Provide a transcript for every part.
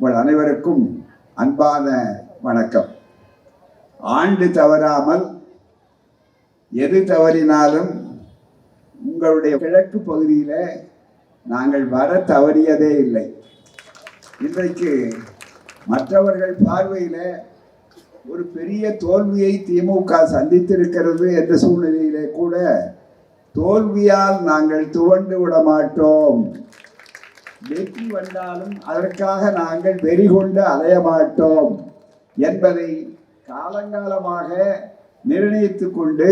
உங்கள் அனைவருக்கும் அன்பான வணக்கம். ஆண்டு தவறாமல் எது தவறினாலும் உங்களுடைய கிழக்கு பகுதியில் நாங்கள் வர தவறியதே இல்லை. இன்றைக்கு மற்றவர்கள் பார்வையில் ஒரு பெரிய தோல்வியை திமுக சந்தித்திருக்கிறது என்ற சூழ்நிலையிலே கூட தோல்வியால் நாங்கள் துவண்டு விட மாட்டோம். வெற்றி வந்தாலும் அதற்காக நாங்கள் வெறி கொண்டு அலைய மாட்டோம் என்பதை காலங்காலமாக நிர்ணயித்து கொண்டு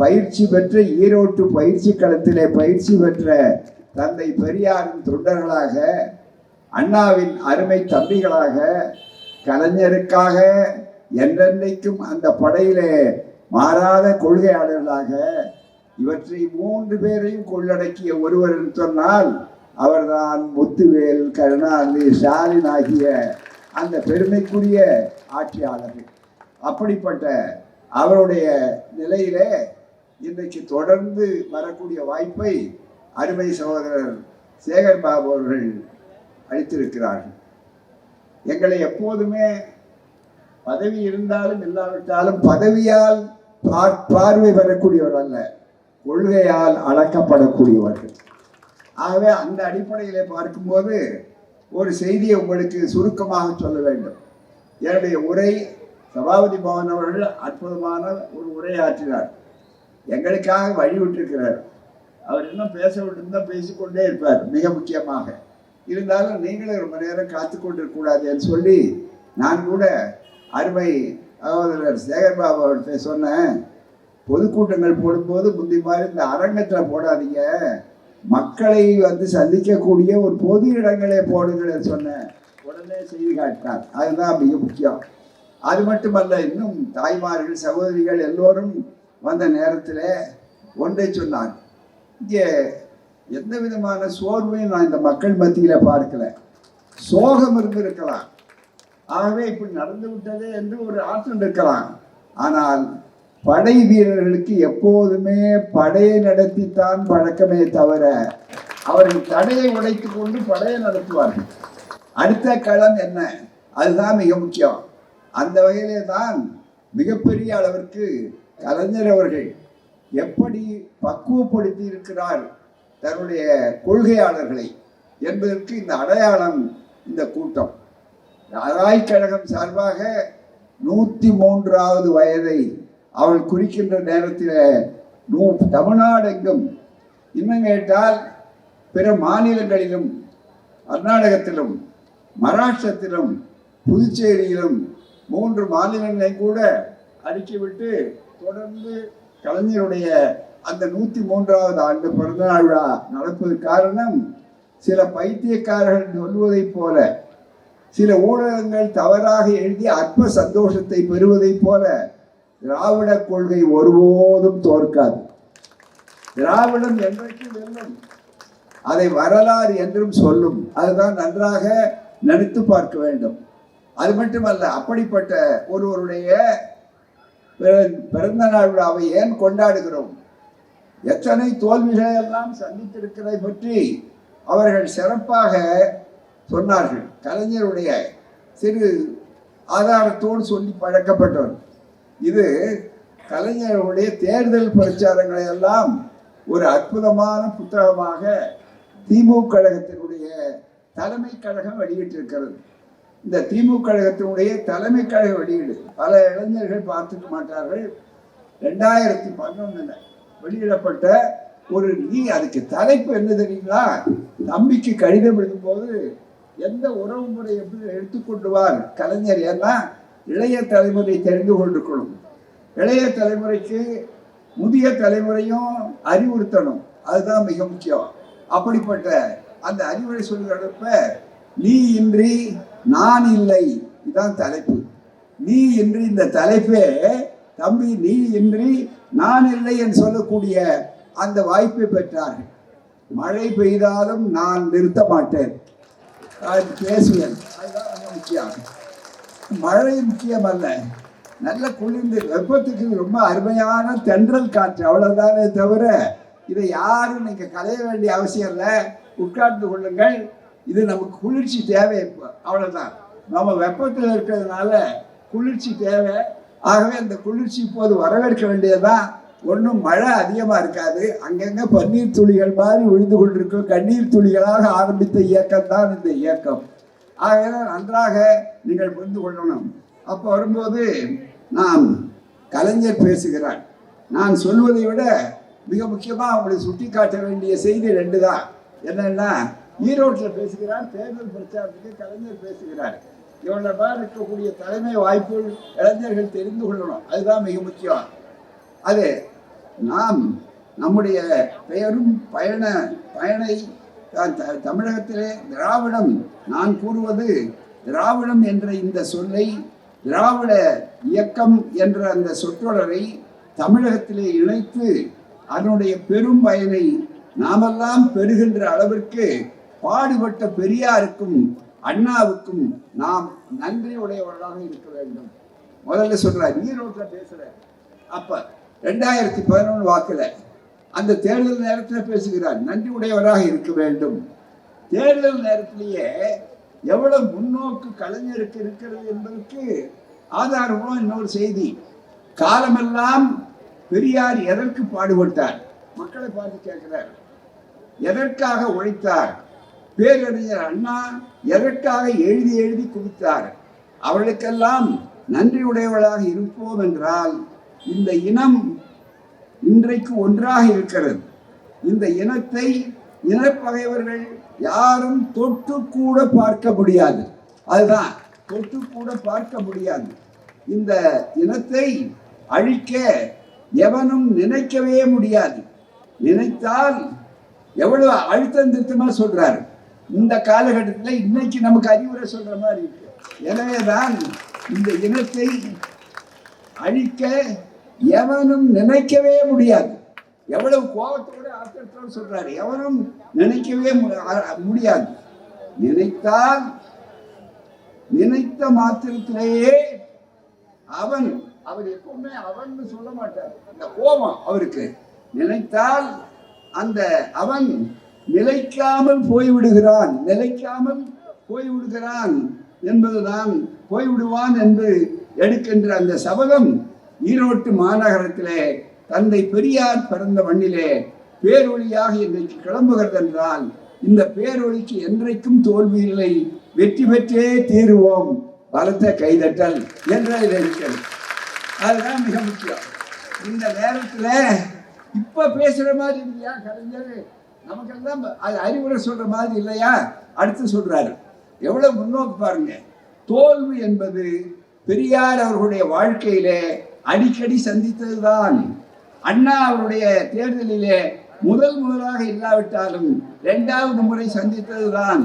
பயிற்சி பெற்ற ஈரோட்டு பயிற்சி களத்திலே பயிற்சி பெற்ற தந்தை பெரியாரின் தொண்டர்களாக, அண்ணாவின் அருமை தம்பிகளாக, கலைஞருக்காக என்றென்றைக்கும் அந்த படையிலே மாறாத கொள்கையாளர்களாக இவற்றை 3 பேரையும் கொள்ளடக்கிய ஒருவர் என்று சொன்னால் அவர்தான் முத்துவேல், கருணாநிதி, ஸ்டாலின் ஆகிய அந்த பெருமைக்குரிய ஆட்சியாளர்கள். அப்படிப்பட்ட அவருடைய நிலையிலே இன்றைக்கு தொடர்ந்து வரக்கூடிய வாய்ப்பை அருமை சகோதரர் சேகர் பாபு அவர்கள் அளித்திருக்கிறார்கள். எங்களை எப்போதுமே பதவி இருந்தாலும் இல்லாவிட்டாலும் பதவியால் பார்வை பெறக்கூடியவர் அல்ல, கொள்கையால் அளக்கப்படக்கூடியவர்கள். ஆகவே அந்த அடிப்படையிலே பார்க்கும்போது ஒரு செய்தியை உங்களுக்கு சுருக்கமாக சொல்ல வேண்டும். என்னுடைய உரை சபாபதி பவன் அவர்கள் அற்புதமான ஒரு உரையாற்றினார். எங்களுக்காக வழிவிட்டிருக்கிறார். அவர் இன்னும் பேச விட்டுருந்தால் பேசிக்கொண்டே இருப்பார். மிக முக்கியமாக இருந்தாலும் நீங்களே ரொம்ப நேரம் காத்து கொண்டிருக்கக்கூடாது என்று சொல்லி நான் கூட அருமை சகோதரர் சேகர்பாபு அவர்கிட்ட சொன்னேன், பொதுக்கூட்டங்கள் போடும்போது முந்தி மாதிரி இந்த அரங்கத்தில் போடாதீங்க, மக்களை சந்திக்கக்கூடிய ஒரு பொது இடங்களே போடுங்கள் சொன்னேன். உடனே செய்தி காட்டினார். அதுதான் மிக முக்கியம். அது மட்டுமல்ல, இன்னும் தாய்மார்கள் சகோதரிகள் எல்லோரும் வந்த நேரத்தில் ஒன்றை சொன்னார். இங்கே எந்த விதமான சோர்வையும் நான் இந்த மக்கள் மத்தியில் பார்க்கல. சோகம் இருந்திருக்கலாம், ஆகவே இப்படி நடந்து விட்டதே என்று ஒரு ஆற்றல் இருக்கலாம். ஆனால் படை வீரர்களுக்கு எப்போதுமே படையை நடத்தித்தான் பழக்கமே தவிர அவர்கள் தடையை உடைத்து கொண்டு படையை நடத்துவார்கள். அடுத்த களம் என்ன, அதுதான் மிக முக்கியம். அந்த வகையிலே தான் மிகப்பெரிய அளவிற்கு கலைஞர் அவர்கள் எப்படி பக்குவப்படுத்தி இருக்கிறார் தன்னுடைய கொள்கையாளர்களை என்பதற்கு இந்த அடையாளம் இந்த கூட்டம். கழகம் சார்பாக 103வது வயதை அவள் குறிக்கின்ற நேரத்தில் தமிழ்நாடு எங்கும், இன்னும் கேட்டால் பிற மாநிலங்களிலும், கர்நாடகத்திலும், மகாராஷ்டிரத்திலும், புதுச்சேரியிலும் 3 மாநிலங்களையும் கூட அடுக்கிவிட்டு தொடர்ந்து கலைஞருடைய அந்த 103வது ஆண்டு பிறந்தநாள் விழா நடப்பதற்கு காரணம் சில பைத்தியக்காரர்கள் சொல்வதைப் போல, சில ஊடகங்கள் தவறாக எழுதி அற்ப சந்தோஷத்தை பெறுவதைப் போல திராவிட கொள்கை ஒருபோதும் தோற்காது. திராவிடம் என்றைக்கு வெல்லும், அதை வரலாறு என்றும் சொல்லும். அதுதான் நன்றாக நினைத்து பார்க்க வேண்டும். அது மட்டுமல்ல, அப்படிப்பட்ட ஒருவருடைய பிறந்த நாள் விழாவை ஏன் கொண்டாடுகிறோம், எத்தனை தோல்விகளை எல்லாம் சந்தித்திருக்கிறதை பற்றி அவர்கள் சிறப்பாக சொன்னார்கள். கலைஞருடைய சிறு ஆதாரத்தோடு சொல்லி பழக்கப்பட்டவர். இது கலைஞருடைய தேர்தல் பிரச்சாரங்களை எல்லாம் ஒரு அற்புதமான புத்தகமாக திமுக கழகத்தினுடைய தலைமை கழகம் வெளியிட்டிருக்கிறது. இந்த திமுக கழகத்தினுடைய தலைமை கழக வெளியீடு பல இளைஞர்கள் பார்த்துக்க மாட்டார்கள். 2011 வெளியிடப்பட்ட ஒரு அதுக்கு தலைப்பு என்ன தெரியுங்களா, தம்பிக்கு கடிதம் எழுதும்போது எந்த உறவு முறை எப்படி எடுத்துக்கொண்டுவார் கலைஞர், ஏன்னா இளைய தலைமுறை தெரிந்து கொண்டிருக்கணும், இளைய தலைமுறைக்கு முதிய தலைமுறையும் அறிவுறுத்தணும், அதுதான் மிக முக்கியம். அப்படிப்பட்ட அந்த அறிவுரை சொல்லுறப்ப நீ இன்றி நான் இல்லை, இதுதான் தலைப்பு. நீ இன்றி இந்த தலைப்பே தம்பி, நீ இன்றி நான் இல்லை என்று சொல்லக்கூடிய அந்த வாய்ப்பை பெற்றார்கள். மழை பெய்தாலும் நான் நிறுத்த மாட்டேன், பேசுவேன், அதுதான் முக்கியம். மழை முக்கியம் அல்ல, நல்ல குளிர்ந்து வெப்பத்துக்கு ரொம்ப அருமையான தென்றல் காற்று, அவ்வளவுதானே தவிர இதை யாரும் நீங்க கலைய வேண்டிய அவசியம் இல்லை. உட்கார்ந்து கொள்ளுங்கள், இது நமக்கு குளிர்ச்சி தேவை. இப்போ அவ்வளவுதான், நம்ம வெப்பத்தில் இருக்கிறதுனால குளிர்ச்சி தேவை. ஆகவே அந்த குளிர்ச்சி இப்போது வரவேற்க வேண்டியதுதான். ஒன்றும் மழை அதிகமாக இருக்காது, அங்கங்கே பன்னீர் துளிகள் மாதிரி விழுந்து கொண்டிருக்கும். கண்ணீர் துளிகளாக ஆரம்பித்த இயக்கம் தான் இந்த இயக்கம். ஆகவே நன்றாக நீங்கள் புரிந்து கொள்ளணும். அப்போ வரும்போது நாம் கலைஞர் பேசுகிறார். நான் சொல்வதை விட மிக முக்கியமாக அவங்களை சுட்டி காட்ட வேண்டிய செய்தி 2 தான். என்னன்னா, ஈரோட்டில் பேசுகிறார், தேர்தல் பிரச்சாரத்துக்கு கலைஞர் பேசுகிறார். இவங்கள மாதிரி இருக்கக்கூடிய தலைமை வாய்ப்பு இளைஞர்கள் தெரிந்து கொள்ளணும், அதுதான் மிக முக்கியம். அது நாம் நம்முடைய பெயரும் பயனை தமிழகத்திலே திராவிடம், நான் கூறுவது திராவிடம் என்ற இந்த சொல்லை, திராவிட இயக்கம் என்ற அந்த சொற்றொடரை தமிழகத்திலே இணைத்து அதனுடைய பெரும் பயனை நாமெல்லாம் பெறுகின்ற அளவிற்கு பாடுபட்ட பெரியாருக்கும் அண்ணாவுக்கும் நாம் நன்றி உடையவர்களாக இருக்க வேண்டும். முதல்ல சொல்றார், ஈரோட்டில் பேசுற அப்ப 2011 வாக்குல அந்த தேர்தல் நேரத்தில் பேசுகிறார், நன்றி உடையவராக இருக்க வேண்டும். தேர்தல் நேரத்திலேயே எவ்வளவு முன்னோக்கு கலைஞருக்கு இருக்கிறது என்பதற்கு ஆதாரமும் இன்னொரு செய்தி. காலமெல்லாம் பெரியார் எதற்கு பாடுபட்டார்? மக்களை பார்த்து கேட்கிறார். எதற்காக உழைத்தார்? பேரறிஞர் அண்ணா எதற்காக எழுதி எழுதி குவித்தார்? அவர்களுக்கெல்லாம் நன்றியுடையவர்களாக இருப்போம் என்றால், இந்த இனம் இன்றைக்கு ஒன்றாக இருக்கிறது. இந்த இனத்தை இனப்பகைவர்கள் யாரும் தொட்டு கூட பார்க்க முடியாது. அதுதான், தொட்டு கூட பார்க்க முடியாது. இந்த இனத்தை அழிக்க எவனும் நினைக்கவே முடியாது. நினைத்தால் எவ்வளவு அழுத்தம் திருத்தமா சொல்றாரு. இந்த காலகட்டத்தில் இன்னைக்கு நமக்கு அறிவுரை சொல்ற மாதிரி இருக்கு. எனவேதான் இந்த இனத்தை அழிக்க எவனும் நினைக்கவே முடியாது. எவ்வளவு கோபத்தோடு ஆத்திரத்தோடு சொல்றாரு, எவனும் நினைக்கவே முடியாது. நினைத்தால் நினைத்த மாத்திரத்திலேயே அவர் எப்பவுமே அவன் சொல்ல மாட்டார். இந்த கோபம் அவருக்கு, நினைத்தால் அந்த அவன் நிலைக்காமல் போய்விடுகிறான் என்பதுதான், போய்விடுவான் என்று எடுக்கின்ற அந்த சபதம் ஈரோட்டு மாநகரத்திலே தந்தை பெரியார் பிறந்த மண்ணிலே பேரொழியாக இன்றைக்கு கிளம்புகிறது என்றால், இந்த பேரொழிக்கு என்றைக்கும் தோல்வி இல்லை, வெற்றி பெற்றே தீருவோம், பலத்த கைதட்டல் என்ற இருக்கிறது. அதுதான் மிக முக்கியம். இந்த நேரத்தில் இப்ப பேசுற மாதிரி இல்லையா கலைஞர்? நமக்கெல்லாம் அது அறிவுரை சொல்ற மாதிரி இல்லையா? அடுத்து சொல்றாரு, எவ்வளவு முன்னோக்கு பாருங்க. தோல்வி என்பது பெரியார் அவர்களுடைய வாழ்க்கையிலே அடிக்கடி சந்தித்ததுதான். அண்ணா அவருடைய தேர்தலிலே முதலாக இல்லாவிட்டாலும் 2வது முறை சந்தித்ததுதான்.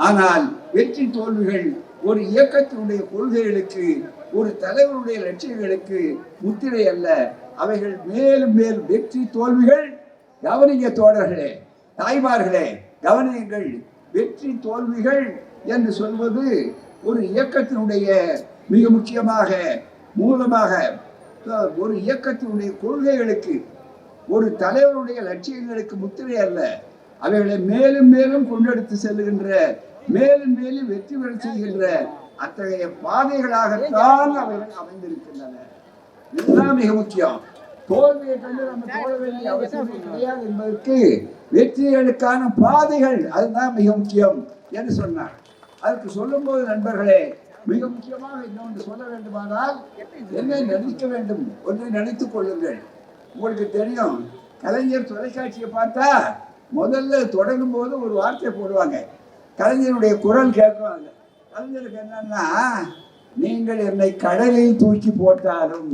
ஆனால் வெற்றி தோல்விகள் ஒரு இயக்கத்தினுடைய கொள்கைகளுக்கு, ஒரு தலைவருடைய லட்சியங்களுக்கு முத்திரை அல்ல. அவைகள் மேலும் மேலும் வெற்றி தோல்விகள், கவனிங்க தோழர்களே, தாய்மார்களே, கவனியுங்கள். வெற்றி தோல்விகள் என்று சொல்வது ஒரு இயக்கத்தினுடைய மிக முக்கியமாக மூலமாக, ஒரு இயக்கத்தினுடைய கொள்கைகளுக்கு, ஒரு தலைவருடைய லட்சியங்களுக்கு முத்திரை அல்ல. அவைகளை மேலும் மேலும் கொண்டெடுத்து செல்லுகின்ற, மேலும் மேலும் வெற்றி பெற செய்கின்ற அத்தகைய பாதைகளாகத்தான் அவைகள் அமைந்திருக்கின்றன. இதுதான் மிக முக்கியம். தோல்வியை கண்டு நம்ம தோழ வேண்டிய அவசியம் கிடையாது என்பதற்கு வெற்றிகளுக்கான பாதைகள், அதுதான் மிக முக்கியம் என்று சொன்னார். அதுக்கு சொல்லும் போது நண்பர்களே, மிக முக்கியமாக இன்னொன்று சொல்ல வேண்டுமானால், என்னை நினைக்க வேண்டும், ஒன்றை நினைத்துக் கொள்ளுங்கள். உங்களுக்கு தெரியும், கலைஞர் தொலைக்காட்சியை பார்த்தா முதல்ல தொடங்கும் போது ஒரு வார்த்தை போடுவாங்க, கலைஞருடைய குரல் கேட்குவாங்க. கலைஞருக்கு என்னன்னா, நீங்கள் என்னை கடலில் தூக்கி போட்டாலும்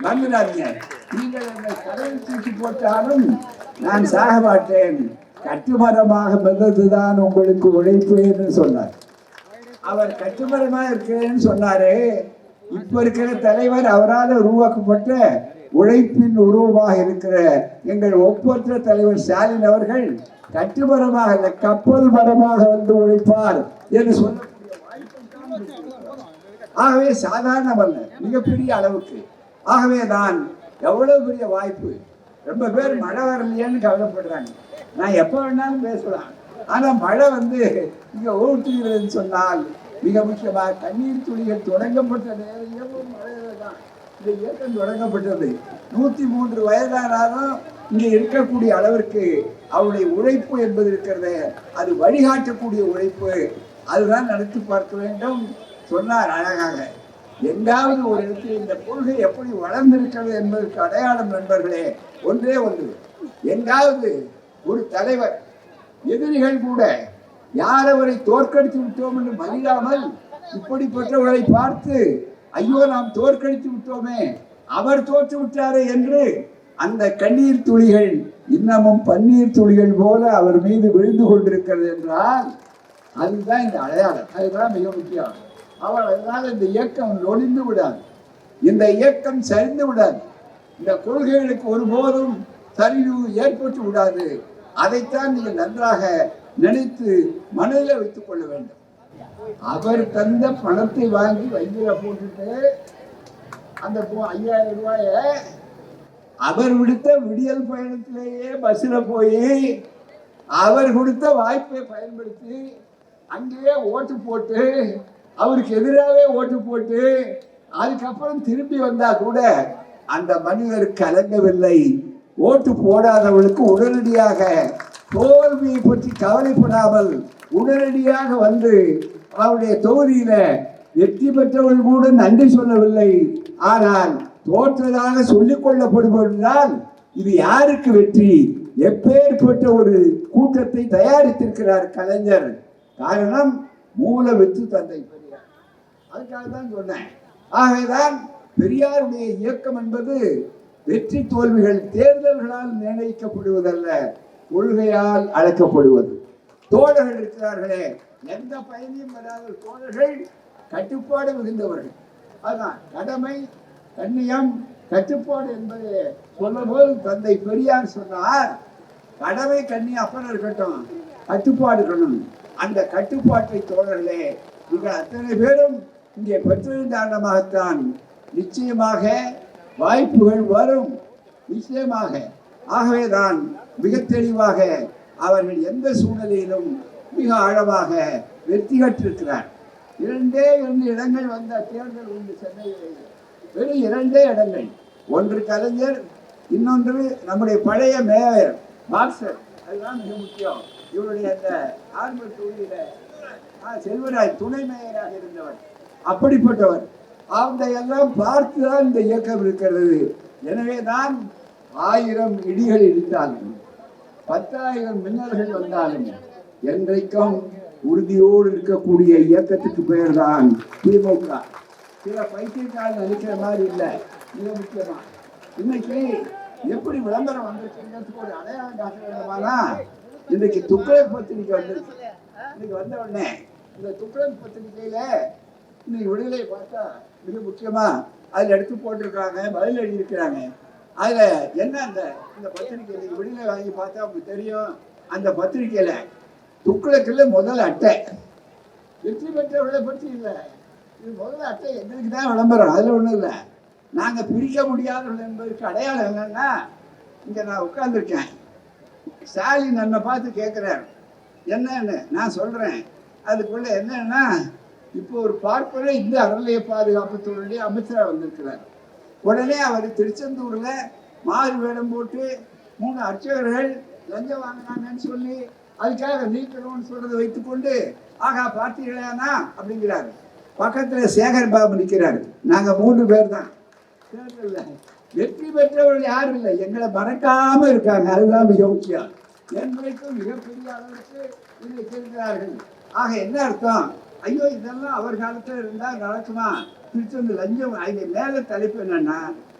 வந்துடாதீங்க, நீங்கள் என்னை கடலில் தூக்கி போட்டாலும் நான் சாக மாட்டேன், கட்டுமரமாக மிதந்துதான் உங்களுக்கு உழைப்பு என்று சொன்னார். அவர் கட்டுமரமா இருக்கிறேன்னு சொன்னாரு. இப்ப இருக்கிற தலைவர் அவரால் உருவாக்கப்பட்ட உழைப்பின் உருவமாக இருக்கிற எங்கள் ஒப்பற்ற தலைவர் ஸ்டாலின் அவர்கள் கட்டுமரமாக அல்ல, கப்பல் மரமாக வந்து உழைப்பார் என்று சொல்லக்கூடிய வாய்ப்பு. ஆகவே சாதாரணமல்ல, மிகப்பெரிய அளவுக்கு. ஆகவே தான் எவ்வளவு பெரிய வாய்ப்பு. ரொம்ப பேர் மழை வரலையேன்னு கவலைப்படுறாங்க. நான் எப்போ வேணாலும் பேசலாம், ஆனா மழை வந்து இங்க ஊற்றுகிறதுன்னு சொன்னால் மிக முக்கியமாக கண்ணீர் துளிகள் தொடங்கப்பட்ட நேரம் மழையில தான் இந்த இயக்கம் தொடங்கப்பட்டது. 103 வயதானாலும் இங்கே இருக்கக்கூடிய அளவிற்கு அவருடைய உழைப்பு என்பது இருக்கிறது, அது வழிகாட்டக்கூடிய உழைப்பு. அதுதான் நடத்தி பார்க்க வேண்டும் சொன்னார் அழகாக. எங்காவது ஒரு இடத்தில் இந்த கொள்கை எப்படி வளர்ந்திருக்கிறது என்பதற்கு அடையாளம் நண்பர்களே ஒன்றே ஒன்று. எங்காவது ஒரு தலைவர் எதிரிகள் கூட யார் அவரை தோற்கடித்து விட்டோம் என்று மகிழாமல் இப்படிப்பட்டவர்களை பார்த்து ஐயோ நாம் தோற்கடித்து விட்டோமே, அவர் தோற்று விட்டாரே என்று அந்த கண்ணீர் துளிகள் இன்னமும் பன்னீர் துளிகள் போல அவர் மீது விழுந்து கொண்டிருக்கிறது என்றால் அதுதான் இந்த அடையாளம். அதுதான் மிக முக்கியம். அதனால் இந்த இயக்கம் ஒளிந்து விடாது, இந்த இயக்கம் சரிந்து விடாது, இந்த கொள்கைகளுக்கு ஒருபோதும் சரிவு ஏற்பட்டு விடாது. அதைத்தான் நீங்கள் நன்றாக நினைத்து மனதில் வைத்துக் கொள்ள வேண்டும். அவர் தந்த பணத்தை வாங்கி வங்கியில போட்டுட்டு அந்த 5000 ரூபாய அவர் விடுத்த விடியல் பயணத்திலேயே பஸ்ல போய் அவர் கொடுத்த வாய்ப்பை பயன்படுத்தி அங்கேயே ஓட்டு போட்டு அவருக்கு எதிராகவே ஓட்டு போட்டு அதுக்கப்புறம் திரும்பி வந்தா கூட அந்த மனிதர் கலங்கவில்லை. ஓட்டு போடாதவர்களுக்கு உடனடியாக தோல்வியை பற்றி கவலைப்படாமல் உடனடியாக வந்து அவருடைய தொகுதியில வெற்றி பெற்றவர்கள் கூட நன்றி சொல்லவில்லை. ஆனால் தோற்றதாக சொல்லிக் கொள்ளப்படுவதால் இது யாருக்கு வெற்றி, எப்பேற்பட்ட ஒரு கூட்டத்தை தயாரித்திருக்கிறார் கலைஞர். காரணம் மூல வெற்றி தந்தை பெரியார். அதுக்காக தான் சொன்னேன். ஆகவேதான் பெரியாருடைய இயக்கம் என்பது வெற்றி தோல்விகள் தேர்தல்களால் நிர்ணயிக்கப்படுவதல்ல, கொள்கையால் அழைக்கப்படுவது. தோழர்கள் இருக்கிறார்களே, எந்த பயனையும் வராத தோழர்கள் கட்டுப்பாடு மிகுந்தவர்கள். அதுதான் கடமை, கண்ணியம், கட்டுப்பாடு என்பதை சொல்லும்போது தந்தை பெரியார் சொன்னார், கடமை கண்ணியம் அப்புறம் இருக்கட்டும், கட்டுப்பாடு இருக்கணும். அந்த கட்டுப்பாட்டை தோழர்களே நீங்கள் அத்தனை பேரும் இங்கே பெற்றதன் காரணமாகத்தான் நிச்சயமாக வாய்ப்புகள் வரும், நிச்சயமாக. ஆகவேதான் மிக தெளிவாக அவர்கள் எந்த சூழ்நிலையிலும் மிக ஆழமாக வெற்றி பெற்றிருக்கிறார். 2 இடங்கள் வந்த தேர்தல் உண்டு சென்னையில், வெறும் 2 இடங்கள். ஒன்று கலைஞர், இன்னொன்று நம்முடைய பழைய மேயர் பாக்சர். அதுதான் மிக முக்கியம். இவருடைய அந்த ஆர்மர் தொகுதியில செல்வராஜ் துணை மேயராக இருந்தவர், அப்படிப்பட்டவர். அந்த எல்லாம் பார்த்துதான் இந்த இயக்கம் இருக்கிறது. எனவே தான் 1000 இடிகள் இடித்தாலும் 10,000 மின்னல்கள் வந்தாலும் என்றைக்கும் உறுதியோடு இருக்கக்கூடிய இயக்கத்துக்கு பெயர் தான் திமுக. சில பைத்தியக்காரர்கள் நினைக்கிற மாதிரி இல்லை. மிக முக்கியமா இன்னைக்கு எப்படி விளம்பரம் வந்திருக்குங்கிறதுக்கு ஒரு அடையாளம் காட்ட வேண்டுமானா, இன்னைக்கு துக்ளக் பத்திரிகை வந்திருக்கு. இன்னைக்கு வந்த உடனே இந்த துக்ளக் பத்திரிகையில இன்னைக்கு விடுதலை பார்த்தா மிக முக்கியமா அதுல எடுத்து போட்டிருக்காங்க, பதில் எழுதியிருக்கிறாங்க. அதுல என்ன இந்த பத்திரிகை விடுதலை வாங்கி பார்த்தா உங்களுக்கு தெரியும். அந்த பத்திரிகையில துக்ளக்கில் முதல் அட்டை, வெற்றி பெற்றவர்களை பற்றி இல்லை, இது முதல் அட்டை எங்களுக்கு தான் விளம்பரம், அதுல ஒண்ணும் இல்லை. நாங்க பிரிக்க முடியாதவர்கள் என்பதற்கு அடையாளம் என்னன்னா, இங்க நான் உட்கார்ந்துருக்கேன், ஸ்டாலின் என்னை பார்த்து கேட்கிறார் என்னன்னு நான் சொல்றேன். அதுக்குள்ள என்னன்னா, இப்போ ஒரு பார்ப்பன இந்த அறநிலைய பாதுகாப்புத்துறையுடைய அமைச்சராக வந்திருக்கிறார். உடனே அவர் திருச்செந்தூர்ல மாறு வேடம் போட்டு 3 அர்ச்சகர்கள் லஞ்சம் வாங்கினாங்கன்னு சொல்லி அதுக்காக நீக்கணும்னு சொல்றதை வைத்துக்கொண்டு ஆகா பார்த்தீங்களானா அப்படிங்கிறாரு. பக்கத்துல சேகர் பாபு நிற்கிறாரு. நாங்க 3 பேர் தான் தேர்தல்ல வெற்றி பெற்றவர்கள் யாரும் இல்லை, எங்களை மறக்காம இருக்காங்க. அதுதான் மிக முக்கியம். என்றைக்கும் மிகப்பெரிய அளவுக்கு இன்னைக்கு இருக்கிறார்கள். ஆக என்ன அர்த்தம், ஐயோ இதெல்லாம் அவர் காலத்துல இருந்தா நடக்குமா? திருச்செந்தூர் லஞ்சம் அங்கே மேல தலைப்பு என்னன்னா,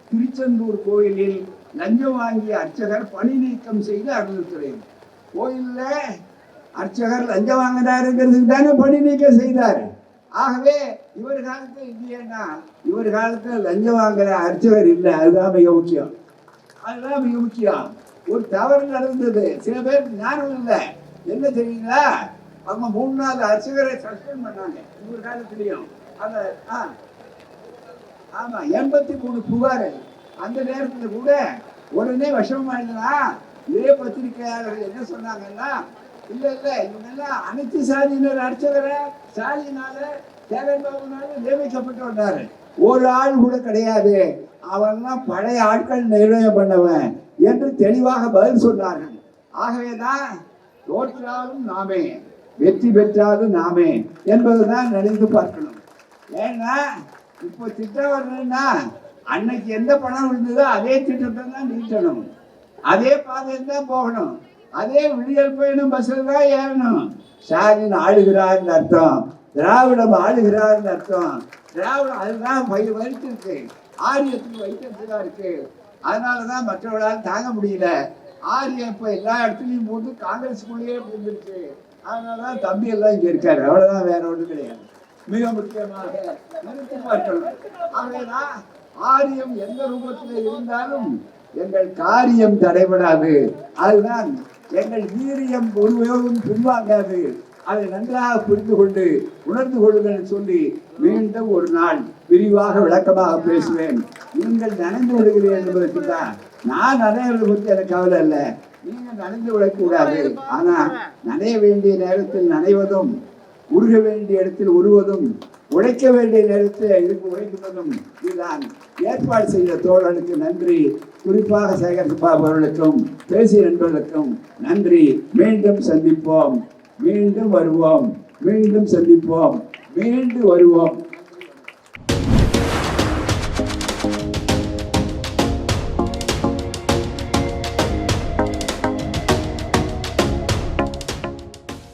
திருச்செந்தூர் கோயிலில் லஞ்சம் வாங்கிய அர்ச்சகர் பணி நீக்கம் செய்து அருள்துறை. கோயில்ல அர்ச்சகர் லஞ்சம் வாங்கினாருங்கிறதுக்கு தானே பணி நீக்கம் செய்தார். ஆகவே இவர் காலத்துல இல்லையேன்னா, இவர் காலத்துல லஞ்சம் வாங்குற அர்ச்சகர் இல்லை. அதுதான் மிக முக்கியம். அதுதான் மிக முக்கியம். ஒரு தவறு நடந்தது, சில பேர் ஞானம் இல்லை. என்ன தெரியுங்களா, அவங்க 3-4 அர்ச்சகரை சஸ்பெண்ட் பண்ணாங்க இவர் காலத்திலையும். அந்த ஆமா 83 புகார். அந்த நேரத்தில் கூட உடனே விஷமமாயினா இதே பத்திரிகையாளர்கள் என்ன சொன்னாங்கன்னா, இல்ல இல்ல இவங்கெல்லாம் அனைத்து சாதியினர் அர்ச்சகரை ஸ்டாலினால தேவைப்பாபுனால நியமிக்கப்பட்டு வந்தாரு. ஒரு ஆள் கூட கிடையாது, அவன்லாம் பழைய ஆட்கள் நிர்ணயம் பண்ணவன் என்று தெளிவாக பதில் சொன்னார்கள். ஆகவேதான் தோற்றாலும் நாமே வெற்றி பெற்றாலும் நாமே என்பதுதான் நினைத்து பார்க்கணும். ஏன்னா இப்போ திட்டம் வரணும்னா அன்னைக்கு எந்த பணம் இருந்ததோ அதே திட்டத்தை தான் நீட்டணும், அதே பாதையில் தான் போகணும், அதே விடியல் பயணம் பஸ்ஸில் தான் ஏறணும். ஸ்டாலின் ஆளுகிறார்னு அர்த்தம், திராவிடம் ஆளுகிறார்னு அர்த்தம். திராவிடம் அதுதான் வைத்திருக்கு, ஆரியத்துக்கு வைத்திருக்கா இருக்கு. அதனாலதான் மற்றவர்களால் தாங்க முடியல. ஆரியம் இப்ப எல்லா இடத்துலயும் போது காங்கிரஸுக்குள்ளேயே இருந்துருக்கு. அதனாலதான் தம்பி எல்லாம் இங்க இருக்காரு, அவ்வளவுதான், வேற ஒன்றும் கிடையாது. மிக முக்கியமாக நிறுத்தி பார்க்கணும். ஆகையா ஆரியம் எந்த ரூபத்தில் இருந்தாலும் எங்கள் காரியம் தடைபடாது, அதுதான் எங்கள் வீரியம் ஒருவரும் பின்வாங்காது. அதை நன்றாக புரிந்து கொண்டு உணர்ந்து கொள்ளுங்கள் சொல்லி மீண்டும் ஒரு நாள் விரிவாக விளக்கமாக பேசுவேன். நீங்கள் நனைந்து விடுகிறீர்கள் என்பதற்கு தான். நான் நனைவதை பற்றி எனக்கு கவலை இல்லை, நீங்க நனைந்து விடக்கூடாது. ஆனா நனைய வேண்டிய நேரத்தில் நனைவதும், உருக வேண்டிய இடத்தில் உருவதும், உழைக்க வேண்டிய நேரத்தில் இதுக்கு உழைப்பதும் இதுதான். ஏற்பாடு செய்த தோழர்களுக்கு நன்றி. குறிப்பாக சேகர் பாபு அவர்களுக்கும் பேசிய நண்பர்களுக்கும் நன்றி. மீண்டும் சந்திப்போம், மீண்டும் வருவோம், மீண்டும் சந்திப்போம், மீண்டும் வருவோம்.